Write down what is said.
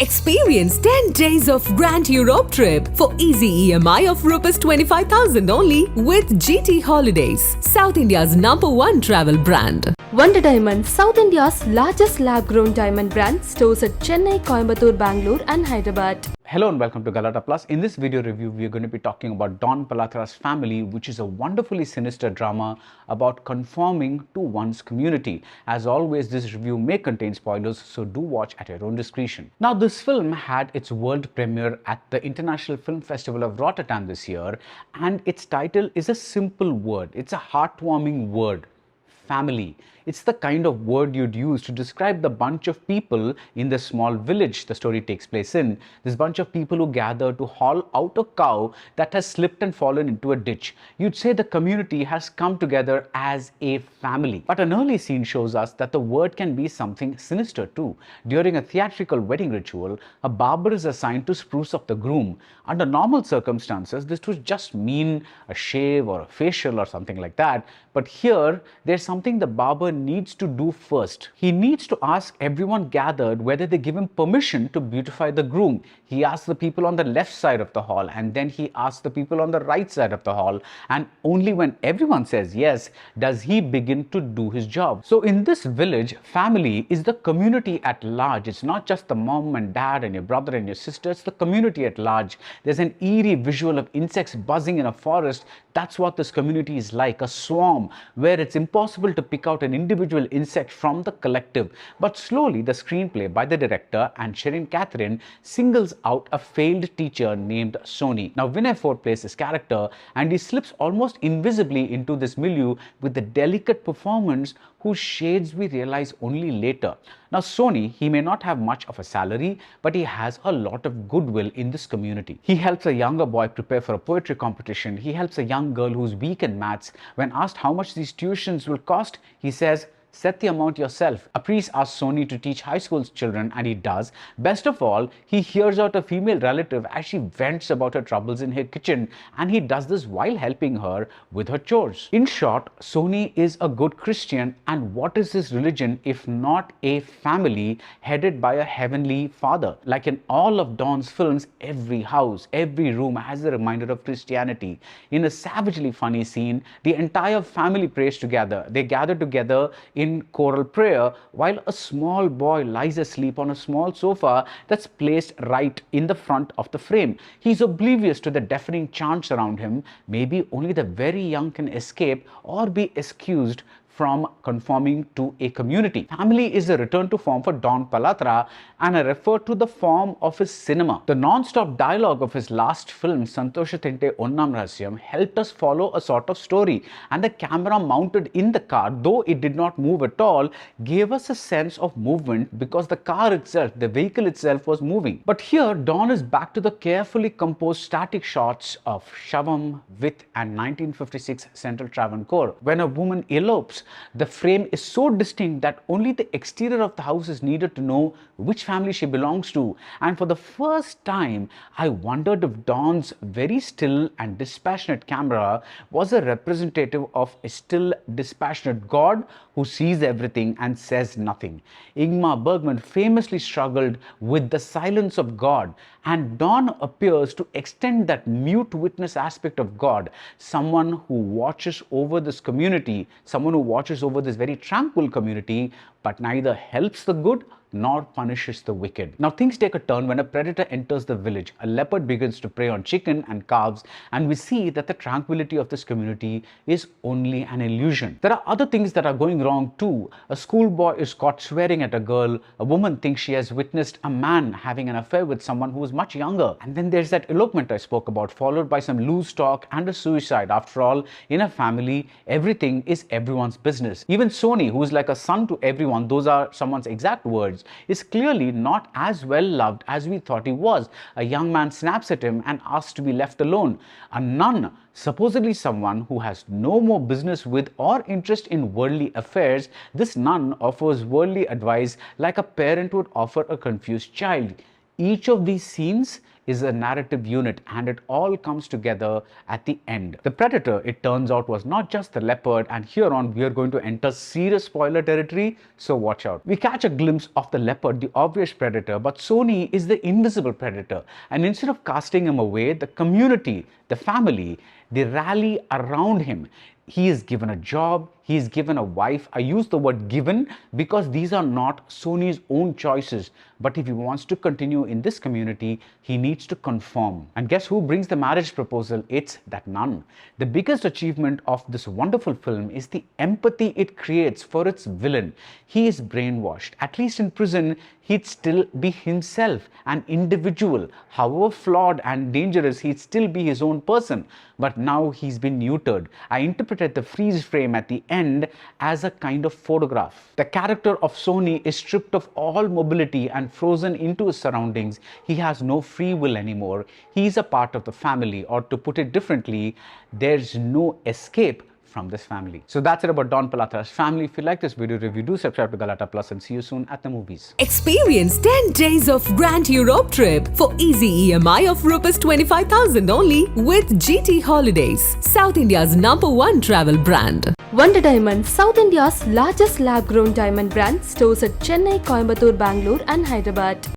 Experience 10 days of Grand Europe trip for easy EMI of Rs 25,000 only with GT Holidays, South India's #1 travel brand. Wonder Diamond, South India's largest lab-grown diamond brand, stores at Chennai, Coimbatore, Bangalore and Hyderabad. Hello and welcome to Galattaplus. In this video review, we are going to be talking about Don Palathara's Family, which is a wonderfully sinister drama about conforming to one's community. As always, this review may contain spoilers, so do watch at your own discretion. Now, this film had its world premiere at the International Film Festival of Rotterdam this year, and its title is a simple word. It's a heartwarming word. Family. It's the kind of word you'd use to describe the bunch of people in the small village the story takes place in. This bunch of people who gather to haul out a cow that has slipped and fallen into a ditch. You'd say the community has come together as a family. But an early scene shows us that the word can be something sinister too. During a theatrical wedding ritual, a barber is assigned to spruce up the groom. Under normal circumstances, this would just mean a shave or a facial or something like that. But here, there's something the barber needs to do first. He needs to ask everyone gathered whether they give him permission to beautify the groom. He asks the people on the left side of the hall, and then he asks the people on the right side of the hall, and only when everyone says yes does he begin to do his job. So in this village, family is the community at large. It's not just the mom and dad and your brother and your sister, it's the community at large. There's an eerie visual of insects buzzing in a forest. That's what this community is like, a swarm where it's impossible to pick out an individual insect from the collective. But slowly, the screenplay by the director and Sherin singles out a failed teacher named Sony. Now, Vinay Forrt plays this character, and he slips almost invisibly into this milieu with the delicate performance whose shades we realize only later. Now, Sony, he may not have much of a salary, but he has a lot of goodwill in this community. He helps a younger boy prepare for a poetry competition. He helps a young girl who's weak in maths. When asked how much these tuitions will cost, he says, "Set the amount yourself." A priest asks Sony to teach high school children, and he does. Best of all, he hears out a female relative as she vents about her troubles in her kitchen, and he does this while helping her with her chores. In short, Sony is a good Christian, and what is his religion if not a family headed by a heavenly father? Like in all of Don's films, every house, every room has a reminder of Christianity. In a savagely funny scene, the entire family prays together. They gather together in choral prayer while a small boy lies asleep on a small sofa that's placed right in the front of the frame. He's oblivious to the deafening chants around him. Maybe only the very young can escape or be excused from conforming to a community. Family is a return to form for Don Palathara, and I refer to the form of his cinema. The non-stop dialogue of his last film, Santoshethinte Onnam Rahasyam, helped us follow a sort of story, and the camera mounted in the car, though it did not move at all, gave us a sense of movement because the car itself, the vehicle itself, was moving. But here, Don is back to the carefully composed static shots of Shavam, With and 1956 Central Travancore. When a woman elopes, the frame is so distinct that only the exterior of the house is needed to know which family she belongs to. And for the first time, I wondered if Don's very still and dispassionate camera was a representative of a still, dispassionate God who sees everything and says nothing. Ingmar Bergman famously struggled with the silence of God, and Don appears to extend that mute witness aspect of God, someone who watches over this community, someone who watches over this very tranquil community, but neither helps the good nor punishes the wicked. Now, things take a turn when a predator enters the village. A leopard begins to prey on chicken and calves, and we see that the tranquility of this community is only an illusion. There are other things that are going wrong too. A schoolboy is caught swearing at a girl. A woman thinks she has witnessed a man having an affair with someone who is much younger. And then there's that elopement I spoke about, followed by some loose talk and a suicide. After all, in a family, everything is everyone's business. Even Sony, who is like a son to everyone, those are someone's exact words, is clearly not as well loved as we thought he was. A young man snaps at him and asks to be left alone. A nun, supposedly someone who has no more business with or interest in worldly affairs, this nun offers worldly advice like a parent would offer a confused child. Each of these scenes is a narrative unit, and it all comes together at the end. The predator, it turns out, was not just the leopard, and here on we are going to enter serious spoiler territory, so watch out. We catch a glimpse of the leopard, the obvious predator, but Sony is the invisible predator, and instead of casting him away, the community, the family, they rally around him. He is given a job, he is given a wife. I use the word given because these are not Sony's own choices. But if he wants to continue in this community, he needs to conform. And guess who brings the marriage proposal? It's that nun. The biggest achievement of this wonderful film is the empathy it creates for its villain. He is brainwashed. At least in prison, he'd still be himself, an individual. However flawed and dangerous, he'd still be his own person. But now he's been neutered. I interpreted the freeze frame at the end as a kind of photograph. The character of Sony is stripped of all mobility and frozen into his surroundings. He has no free will anymore. He is a part of the family, or to put it differently, there's no escape from this family. So that's it about Don Palathara's family. If you like this video review, do subscribe to Galatta Plus and see you soon at the movies. Experience 10 days of Grand Europe trip for easy EMI of Rs 25,000 only with GT Holidays, South India's #1 travel brand. Wonder Diamond, South India's largest lab-grown diamond brand, stores at Chennai, Coimbatore, Bangalore and Hyderabad.